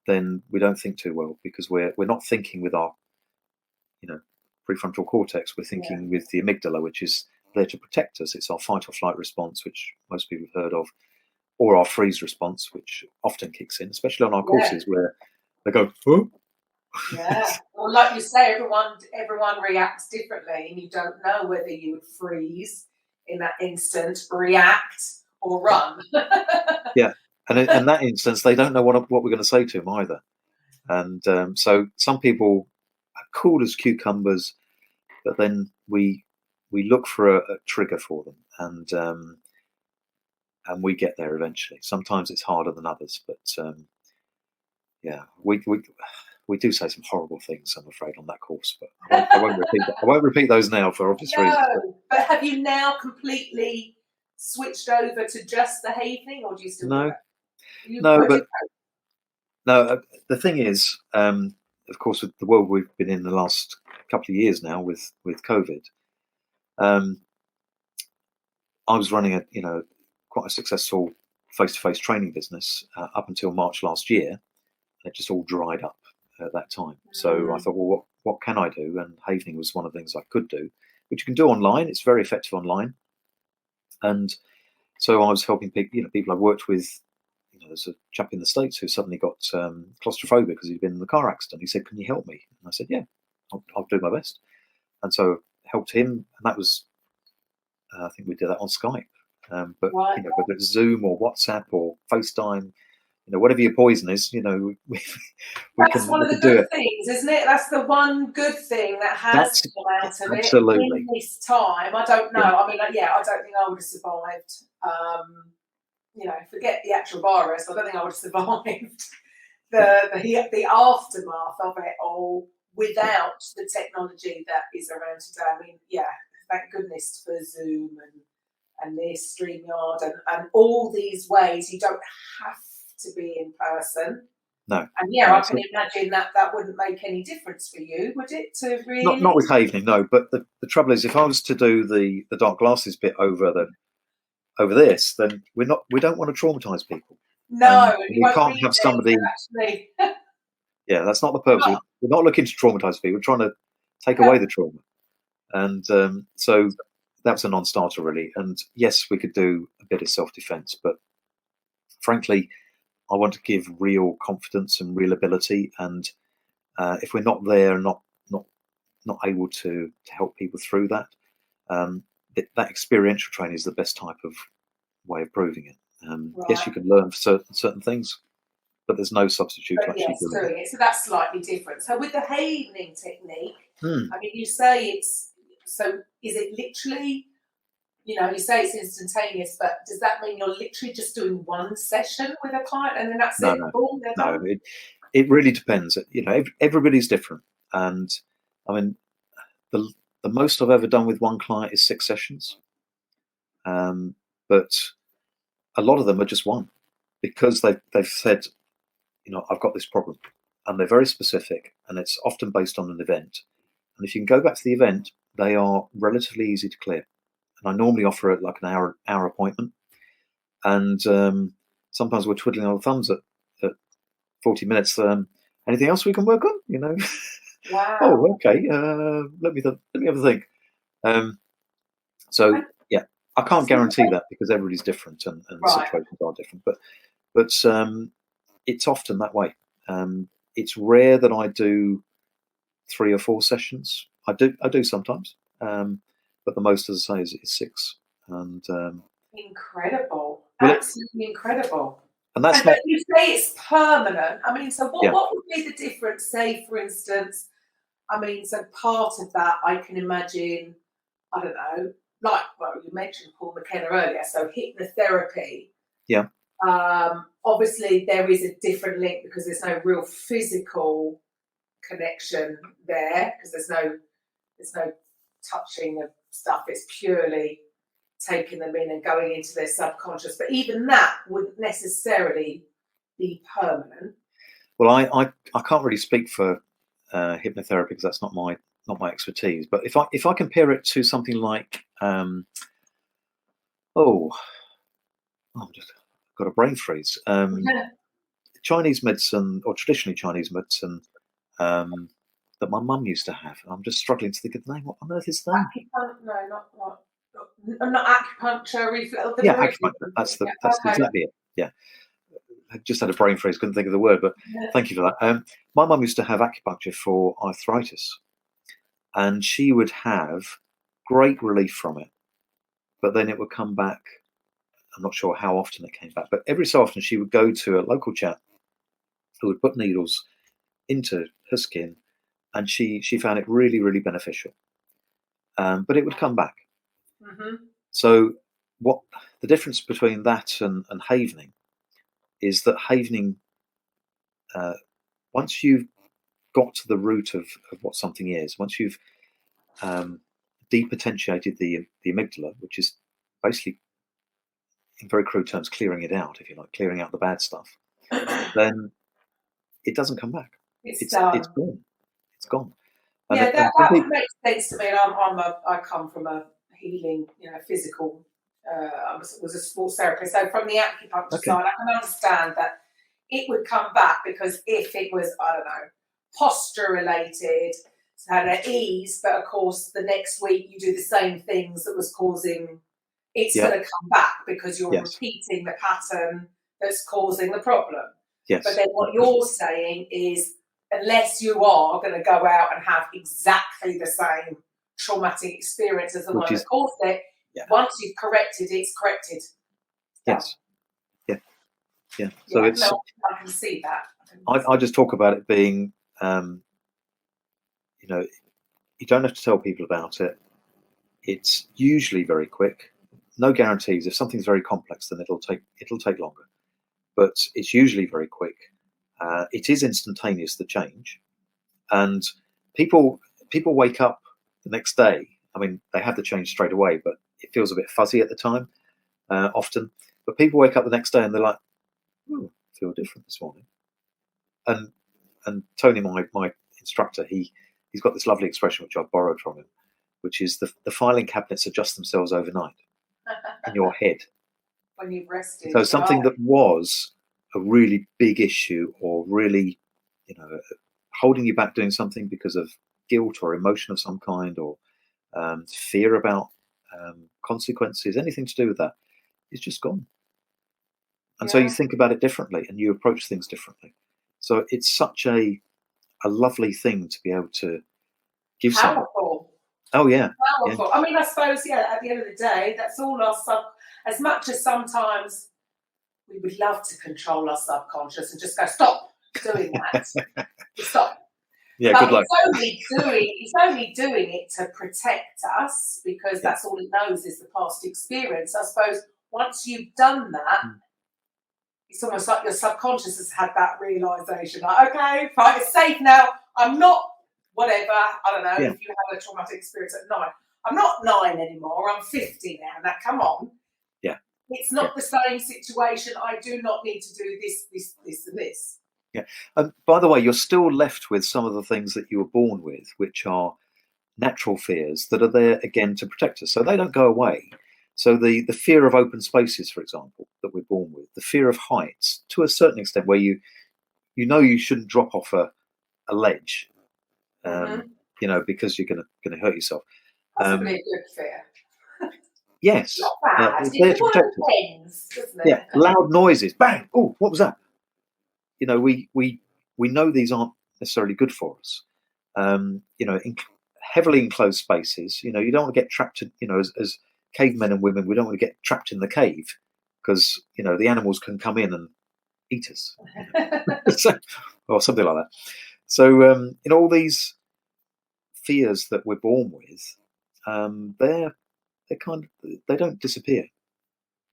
then we don't think too well, because we're not thinking with our prefrontal cortex. We're thinking with the amygdala, which is there to protect us. It's our fight or flight response, which most people have heard of, or our freeze response, which often kicks in, especially on our courses where they go, oh. Yeah. Well, like you say, everyone reacts differently, and you don't know whether you would freeze in that instant, react, or run. Yeah. And in that instance, they don't know what we're going to say to them either. And so some people are cool as cucumbers, but then we look for a trigger for them, and we get there eventually. Sometimes it's harder than others, but we do say some horrible things, I'm afraid, on that course. But I won't repeat those now for obvious reasons. But have you now completely switched over to just the havening, or do you still do that? No. The thing is, of course, with the world we've been in the last couple of years now with COVID, I was running quite a successful face-to-face training business up until March last year. It just all dried up at that time. So I thought, well, what can I do? And havening was one of the things I could do, which you can do online. It's very effective online. And so I was helping people I've worked with. There's a chap in the States who suddenly got claustrophobic because he'd been in the car accident. He said, "Can you help me?" And I said, "Yeah, I'll do my best." And so helped him, and that was, I think we did that on Skype. But whether it's Zoom or WhatsApp or FaceTime, whatever your poison is, we that's one of the good things, isn't it? That's the one good thing that has come out of it in this time. I don't know. I mean, I don't think I would have survived. Forget the actual virus. I don't think I would have survived the aftermath of it all without the technology that is around today. I mean, thank goodness for Zoom and this StreamYard and all these ways. You don't have to be in person. No. And I can imagine that wouldn't make any difference for you, would it? To really not with havening, no. But the trouble is, if I was to do the dark glasses bit over this, then we don't want to traumatize people. No, we can't have somebody. Yeah, that's not the purpose. No. We're not looking to traumatize people. We're trying to take away the trauma, and so that's a non-starter really. And yes, we could do a bit of self-defense, but frankly, I want to give real confidence and real ability. And if we're not there, not able to help people through that, that experiential training is the best type of way of proving it. Yes, you can learn certain things, but there's no substitute to actually doing it. So that's slightly different. So with the havening technique, I mean, you say is it literally, you say it's instantaneous, but does that mean you're literally just doing one session with a client and then that's it? No, it really depends. Everybody's different. And I mean, the most I've ever done with one client is 6 sessions. But a lot of them are just one, because they've said, I've got this problem, and they're very specific, and it's often based on an event. And if you can go back to the event, they are relatively easy to clear. And I normally offer it like an hour appointment. And sometimes we're twiddling our thumbs at 40 minutes. Anything else we can work on? Wow. Oh, okay. Let me have a think. I can't guarantee that, because everybody's different and situations are different. But it's often that way. It's rare that I do 3 or 4 sessions. I do sometimes, but the most, as I say, is 6. And incredible, absolutely incredible. And that's but you say it's permanent. I mean, so what would be the difference? Say, for instance, I mean, so part of that I can imagine, I don't know, you mentioned Paul McKenna earlier, so hypnotherapy. Yeah. Obviously, there is a different link because there's no real physical connection there because there's no touching of stuff. It's purely taking them in and going into their subconscious. But even that wouldn't necessarily be permanent. Well, I can't really speak for hypnotherapy because that's not my expertise. But if I compare it to something like I've just got a brain freeze. Chinese medicine, or traditionally Chinese medicine, that my mum used to have. I'm just struggling to think of the name. What on earth is the name? Not acupuncture. Yeah, acupuncture. That's exactly it. Yeah. I just had a brain freeze, couldn't think of the word, but thank you for that. My mum used to have acupuncture for arthritis, and she would have great relief from it, but then it would come back. I'm not sure how often it came back, but every so often she would go to a local chap who would put needles into her skin, and she found it really, really beneficial. But it would come back. Mm-hmm. So what the difference between that and havening is that havening, once you've got to the root of what something is, once you've depotentiated the amygdala, which is basically, in very crude terms, clearing it out, if you like, clearing out the bad stuff, then it doesn't come back. It's gone. It's gone. And yeah, that makes sense to me. And I come from a healing, physical. I was a sports therapist, so from the acupuncture side, I can understand that it would come back because if it was, I don't know, posture related, had an ease, but of course the next week you do the same things that was causing, it's going to come back because you're repeating the pattern that's causing the problem. Yes. But then what you're saying is, unless you are going to go out and have exactly the same traumatic experience as the one that caused it, once you've corrected it, it's corrected. Yes. Yeah. So it's. I can see that. I just talk about it being, you don't have to tell people about it. It's usually very quick. No guarantees. If something's very complex, then it'll take longer. But it's usually very quick. It is instantaneous, the change, and people wake up the next day. I mean, they have the change straight away, but it feels a bit fuzzy at the time, often. But people wake up the next day and they're like, "Oh, I feel different this morning." And Tony, my instructor, he's got this lovely expression which I've borrowed from him, which is the filing cabinets adjust themselves overnight in your head. When you've rested. So something that was a really big issue, or really, holding you back doing something because of guilt or emotion of some kind, or fear about consequences, anything to do with that, is just gone. And so you think about it differently and you approach things differently. So it's such a lovely thing to be able to give someone. Powerful. Oh, yeah. Powerful. Yeah. I mean, I suppose, at the end of the day, that's all as much as sometimes we would love to control our subconscious and just go, stop doing that. Stop. Yeah, but good luck. It's only doing it to protect us because that's all it knows is the past experience. I suppose once you've done that, it's almost like your subconscious has had that realisation, like, okay, fine, it's safe now. I'm not whatever, I don't know, if you have a traumatic experience at 9. I'm not 9 anymore, I'm 50 now. Now, come on. Yeah. It's not the same situation. I do not need to do this, and this. Yeah. And by the way, you're still left with some of the things that you were born with, which are natural fears that are there, again, to protect us. So they don't go away. So the fear of open spaces, for example, that we're born with, the fear of heights, to a certain extent, where you shouldn't drop off a ledge, because you're going to hurt yourself. Possibly a good fear. Yes. Not bad. It's there to protect us. Isn't it? Yeah. Loud noises. Bang. Oh, what was that? We know these aren't necessarily good for us. In heavily enclosed spaces, you don't want to get trapped in, as cavemen and women, we don't want to get trapped in the cave because, the animals can come in and eat us, or something like that. So, all these fears that we're born with, they don't disappear.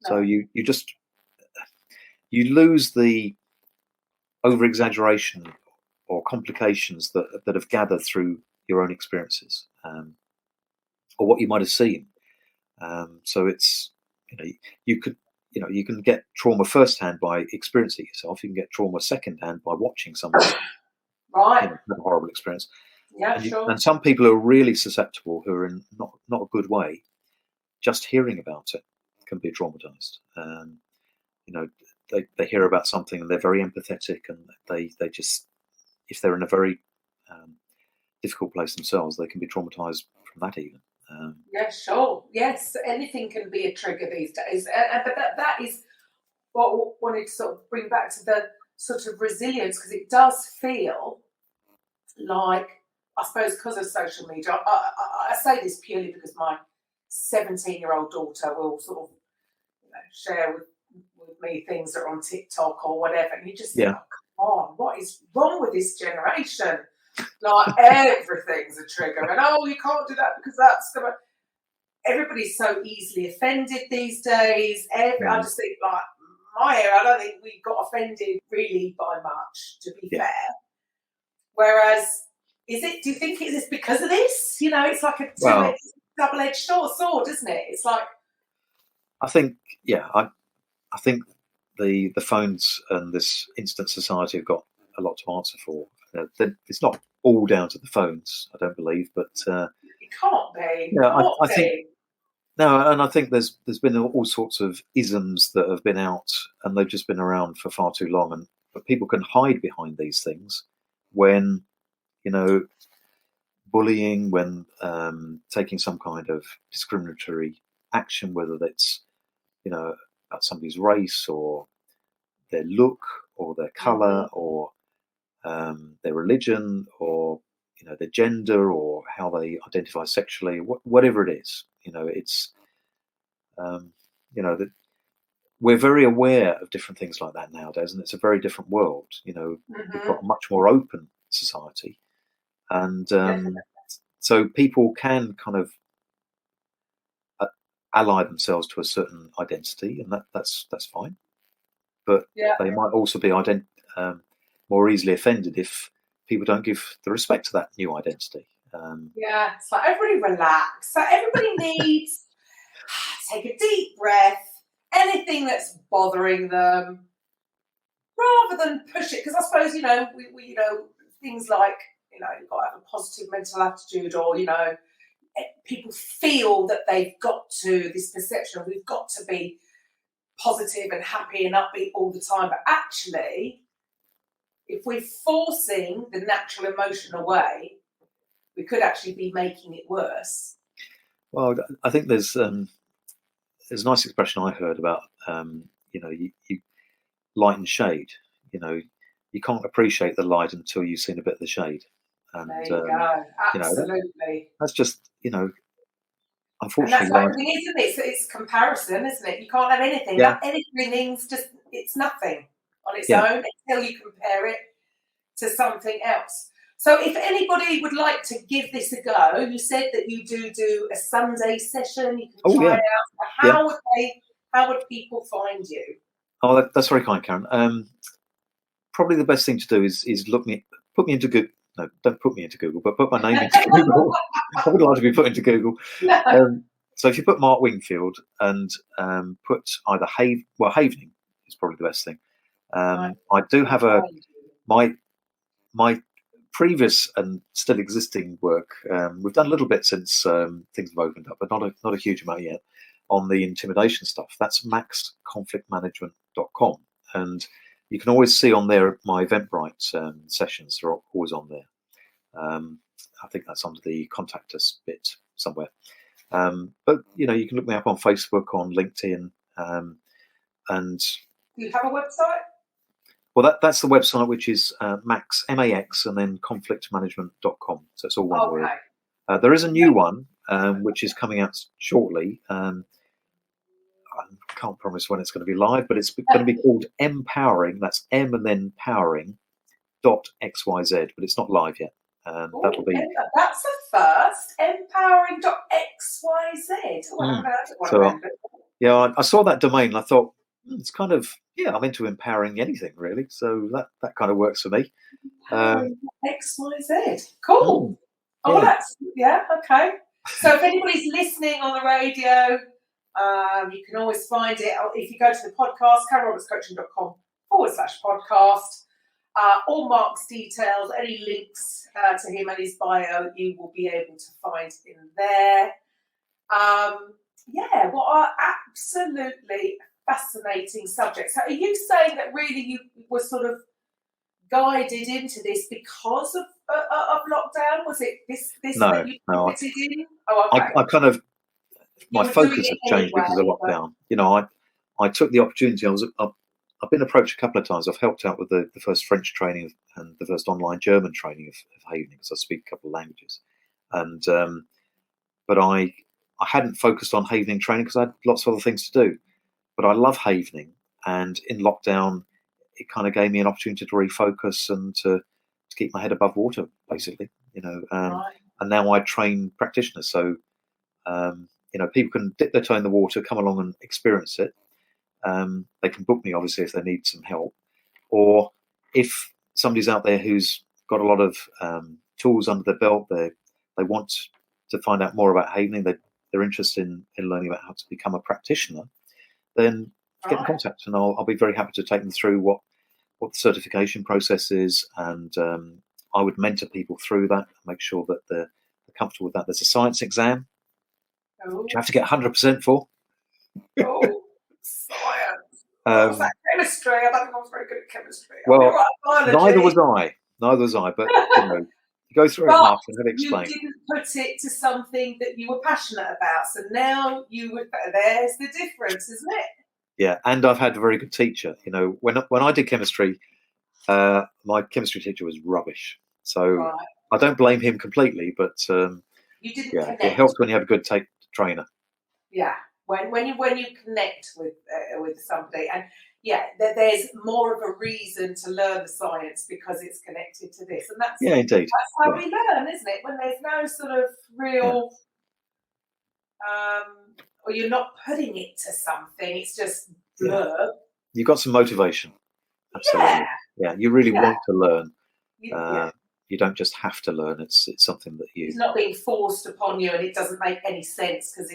No. So you just, you lose the over-exaggeration or complications that have gathered through your own experiences, or what you might have seen. So it's, you can get trauma firsthand by experiencing it yourself. You can get trauma secondhand by watching someone Right. have a horrible experience. Yeah, sure. And some people who are really susceptible, who are in not a good way, just hearing about it can be traumatized. They hear about something and they're very empathetic, and they just, if they're in a very difficult place themselves, they can be traumatized from that even. Yeah, sure. Yes, anything can be a trigger these days. But that is what I wanted to sort of bring back to the sort of resilience, because it does feel like, I suppose because of social media, I say this purely because my 17-year-old daughter will sort of share with me things that are on TikTok or whatever, and you just think, oh, come on, what is wrong with this generation? Like, everything's a trigger, and you can't do that because that's gonna. Everybody's so easily offended these days. I just think, like, my era, I don't think we got offended really by much, to be fair. Whereas, do you think it is because of this? It's like a double-edged sword, isn't it? It's like, I think, I think the phones and this instant society have got a lot to answer for. It's not all down to the phones, I don't believe, but it can't be. I think no, and I think there's been all sorts of isms that have been out, and they've just been around for far too long, but people can hide behind these things when bullying, when taking some kind of discriminatory action, whether that's about somebody's race or their look or their colour or their religion or their gender or how they identify sexually, whatever it is. It's that we're very aware of different things like that nowadays, and it's a very different world. We've got a much more open society, and so people can kind of ally themselves to a certain identity, and that's fine. But they might also be more easily offended if people don't give the respect to that new identity. It's like, everybody relax. So everybody needs take a deep breath. Anything that's bothering them, rather than push it, because I suppose we things like you've got to have a positive mental attitude, or people feel that they've got to, this perception of we've got to be positive and happy and upbeat all the time. But actually, if we're forcing the natural emotion away, we could actually be making it worse. Well, I think there's a nice expression I heard about, you light and shade. You can't appreciate the light until you've seen a bit of the shade. And, there you go. Absolutely. That's just, unfortunately. And that's what everything is, isn't it? It's comparison, isn't it? You can't have anything. Yeah. Anything's just, it's nothing on its own until you compare it to something else. So if anybody would like to give this a go, you said that you do a Sunday session. You can try it out. How would people find you? Oh, that's very kind, Karen. Probably the best thing to do is put me into Google. No, don't put me into Google, but put my name into Google. I would like to be put into Google. No. So if you put Mark Wingfield and put either Havening is probably the best thing. I do have my previous and still existing work. We've done a little bit since things have opened up, but not a huge amount yet on the intimidation stuff. That's maxconflictmanagement.com, and you can always see on there my Eventbrite sessions are always on there. I think that's under the contact us bit somewhere. But you can look me up on Facebook, on LinkedIn, and do you have a website? Well, that's the website, which is Max, MAX, and then conflictmanagement.com. So it's all one word. There is a new one, which is coming out shortly. I can't promise when it's going to be live, but it's going to be called Empowering. That's M and then powering .xyz, but it's not live yet. That'll be. That's the first, empowering.xyz. I saw that domain and I thought, It's kind of, I'm into empowering anything really. So that kind of works for me. X, Y, Z. Cool. Yeah. That's, okay. So if anybody's listening on the radio, you can always find it. If you go to the podcast, KarenRobertsCoaching.com/podcast, all Mark's details, any links to him and his bio, you will be able to find in there. What are absolutely fascinating subjects. So are you saying that really you were sort of guided into this because of lockdown? Was it this that you committed in? Oh, okay. I kind of, my focus has changed because of lockdown. I took the opportunity. I've been approached a couple of times. I've helped out with the first French training and the first online German training of Havening, because I speak a couple of languages. And but I hadn't focused on Havening training because I had lots of other things to do. But I love Havening, and in lockdown, it kind of gave me an opportunity to refocus and to keep my head above water, basically. And now I train practitioners, so people can dip their toe in the water, come along and experience it. They can book me, obviously, if they need some help, or if somebody's out there who's got a lot of tools under their belt, they want to find out more about Havening, they're interested in learning about how to become a practitioner, then get in contact, and I'll be very happy to take them through what the certification process is, and I would mentor people through that, make sure that they're comfortable with that. There's a science exam, which you have to get 100% for. Science. Was that chemistry? I don't think I was very good at chemistry. Well, neither was I, but you go through it enough and have it explained. You didn't put it to something that you were passionate about, so now there's the difference, isn't it? Yeah, and I've had a very good teacher. When I did chemistry, my chemistry teacher was rubbish. So I don't blame him completely, but you didn't connect. It helps when you have a good trainer. Yeah, when you connect with somebody, and there's more of a reason to learn the science because it's connected to this, and that's indeed. That's how we learn, isn't it? When there's no sort of real. Or you're not putting it to something, it's just blur. You've got some motivation. Absolutely. Yeah, you really want to learn. You don't just have to learn. It's something that it's not being forced upon you, and it doesn't make any sense because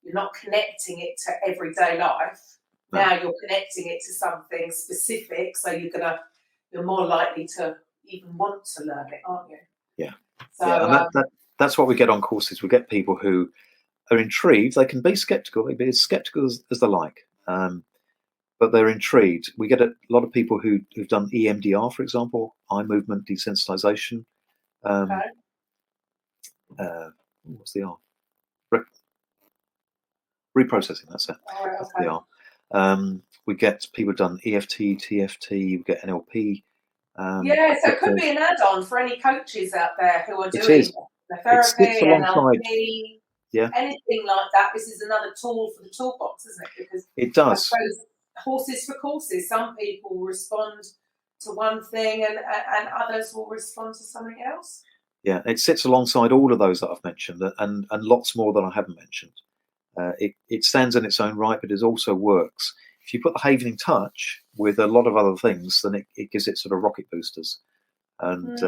you're not connecting it to everyday life. No. Now you're connecting it to something specific, so you're more likely to even want to learn it, aren't you? Yeah. So, and that's what we get on courses. We get people who are intrigued. They can be skeptical. They can be as skeptical as they like, but they're intrigued. We get a lot of people who've done EMDR, for example, eye movement desensitization. What's the R? Reprocessing. That's it. That's the R. We get people done EFT, TFT. We get NLP. So it could be an add-on for any coaches out there who are doing the therapy, NLP. Yeah. Anything like that. This is another tool for the toolbox, isn't it? Because it does. I suppose horses for courses. Some people respond to one thing and others will respond to something else. Yeah, it sits alongside all of those that I've mentioned and lots more that I haven't mentioned. It stands in its own right, but it also works. If you put the Havening touch with a lot of other things, then it gives it sort of rocket boosters. And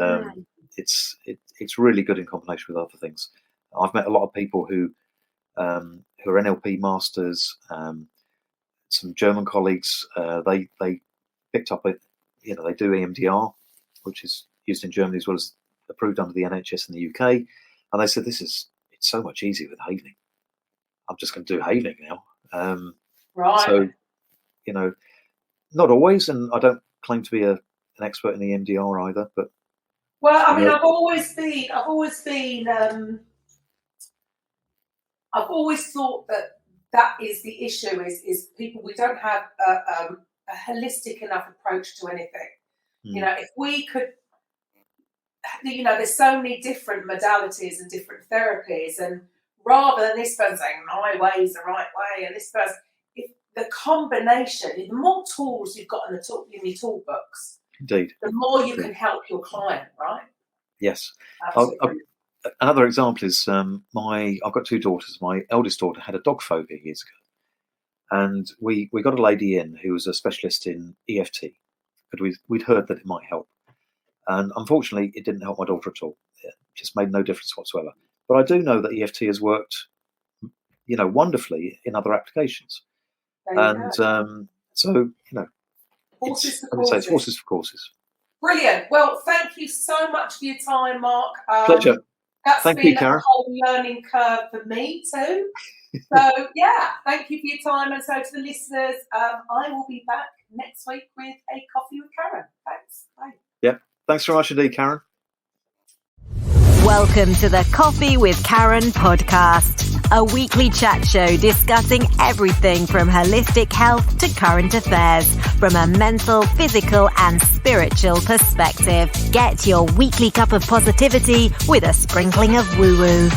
it's really good in combination with other things. I've met a lot of people who are NLP masters. Some German colleagues, they picked up they do EMDR, which is used in Germany as well as approved under the NHS in the UK, and they said it's so much easier with Havening. I'm just going to do Havening now. So not always, and I don't claim to be an expert in the EMDR either, but I've always thought that is the issue, is people, we don't have a holistic enough approach to anything. If we could, there's so many different modalities and different therapies, and rather than this person saying my way is the right way and this person, if the combination, the more tools you've got in your toolbox, indeed, the more you can help your client, right? Yes. Another example is I've got two daughters. My eldest daughter had a dog phobia years And we got a lady in who was a specialist in EFT, because we'd heard that it might help. And unfortunately, it didn't help my daughter at all. It just made no difference whatsoever. But I do know that EFT has worked, wonderfully in other applications. And so, horses it's horses for courses. Brilliant. Well, thank you so much for your time, Mark. Pleasure. That's been you, Karen. A whole learning curve for me too. So, thank you for your time. And so to the listeners, I will be back next week with a coffee with Karen. Thanks. Bye. Yeah. Thanks very much indeed, Karen. Welcome to the Coffee with Karen podcast, a weekly chat show discussing everything from holistic health to current affairs from a mental, physical and spiritual perspective. Get your weekly cup of positivity with a sprinkling of woo-woo.